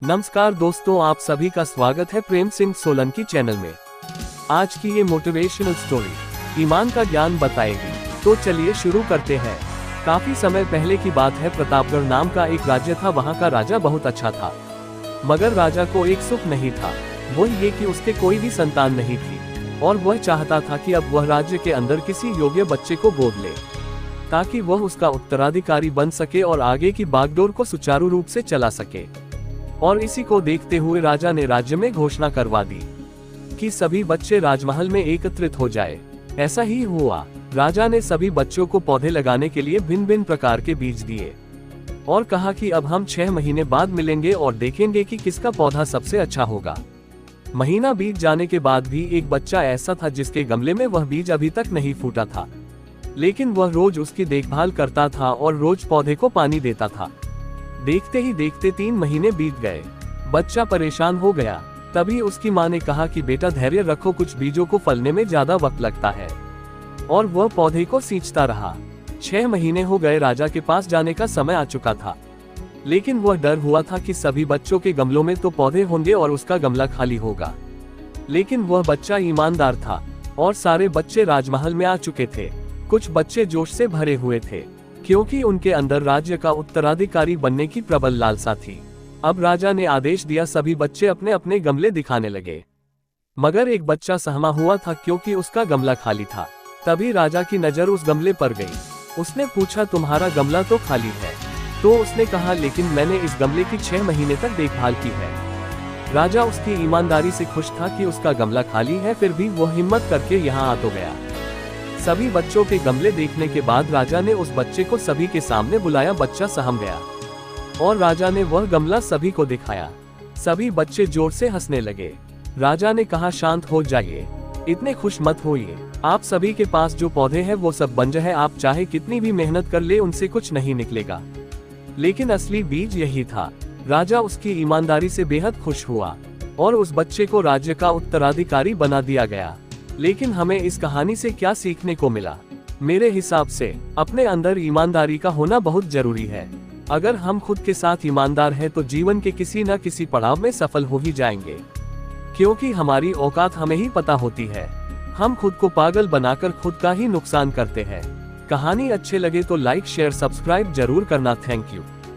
नमस्कार दोस्तों, आप सभी का स्वागत है प्रेम सिंह सोलंकी चैनल में। आज की ये मोटिवेशनल स्टोरी ईमान का ज्ञान बताएगी। तो चलिए शुरू करते हैं। काफी समय पहले की बात है। प्रतापगढ़ नाम का एक राज्य था। वहाँ का राजा बहुत अच्छा था, मगर राजा को एक सुख नहीं था। वो ये कि उसके कोई भी संतान नहीं थी और वह चाहता था कि अब वह राज्य के अंदर किसी योग्य बच्चे को गोद ले, ताकि वह उसका उत्तराधिकारी बन सके और आगे की बागडोर को सुचारू रूप से चला सके। और इसी को देखते हुए राजा ने राज्य में घोषणा करवा दी कि सभी बच्चे राजमहल में एकत्रित हो जाए। ऐसा ही हुआ। राजा ने सभी बच्चों को पौधे लगाने के लिए भिन्न भिन्न प्रकार के बीज दिए और कहा कि अब हम 6 महीने बाद मिलेंगे और देखेंगे कि किसका पौधा सबसे अच्छा होगा। महीना बीत जाने के बाद भी एक बच्चा ऐसा था जिसके गमले में वह बीज अभी तक नहीं फूटा था, लेकिन वह रोज उसकी देखभाल करता था और रोज पौधे को पानी देता था। देखते ही देखते 3 महीने बीत गए। बच्चा परेशान हो गया। तभी उसकी माँ ने कहा कि बेटा धैर्य रखो, कुछ बीजों को फलने में ज्यादा वक्त लगता है। और वह पौधे को सींचता रहा। 6 महीने हो गए। राजा के पास जाने का समय आ चुका था, लेकिन वह डर हुआ था कि सभी बच्चों के गमलों में तो पौधे होंगे और उसका गमला खाली होगा। लेकिन वह बच्चा ईमानदार था और सारे बच्चे राजमहल में आ चुके थे। कुछ बच्चे जोश से भरे हुए थे, क्योंकि उनके अंदर राज्य का उत्तराधिकारी बनने की प्रबल लालसा थी। अब राजा ने आदेश दिया, सभी बच्चे अपने अपने गमले दिखाने लगे। मगर एक बच्चा सहमा हुआ था क्योंकि उसका गमला खाली था। तभी राजा की नजर उस गमले पर गई। उसने पूछा, तुम्हारा गमला तो खाली है? तो उसने कहा, लेकिन मैंने इस गमले की 6 महीने तक देखभाल की है। राजा उसकी ईमानदारी से खुश था कि उसका गमला खाली है, फिर भी वह हिम्मत करके यहाँ आ तो गया। सभी बच्चों के गमले देखने के बाद राजा ने उस बच्चे को सभी के सामने बुलाया। बच्चा सहम गया और राजा ने वह गमला सभी को दिखाया। सभी बच्चे जोर से हंसने लगे। राजा ने कहा, शांत हो जाइए, इतने खुश मत होइए। आप सभी के पास जो पौधे हैं वो सब बंजर है। आप चाहे कितनी भी मेहनत कर ले, उनसे कुछ नहीं निकलेगा। लेकिन असली बीज यही था। राजा उसकी ईमानदारी से बेहद खुश हुआ और उस बच्चे को राज्य का उत्तराधिकारी बना दिया गया। लेकिन हमें इस कहानी से क्या सीखने को मिला? मेरे हिसाब से अपने अंदर ईमानदारी का होना बहुत जरूरी है। अगर हम खुद के साथ ईमानदार हैं तो जीवन के किसी न किसी पड़ाव में सफल हो ही जाएंगे, क्योंकि हमारी औकात हमें ही पता होती है। हम खुद को पागल बनाकर खुद का ही नुकसान करते हैं। कहानी अच्छे लगे तो लाइक शेयर सब्सक्राइब जरूर करना। Thank you.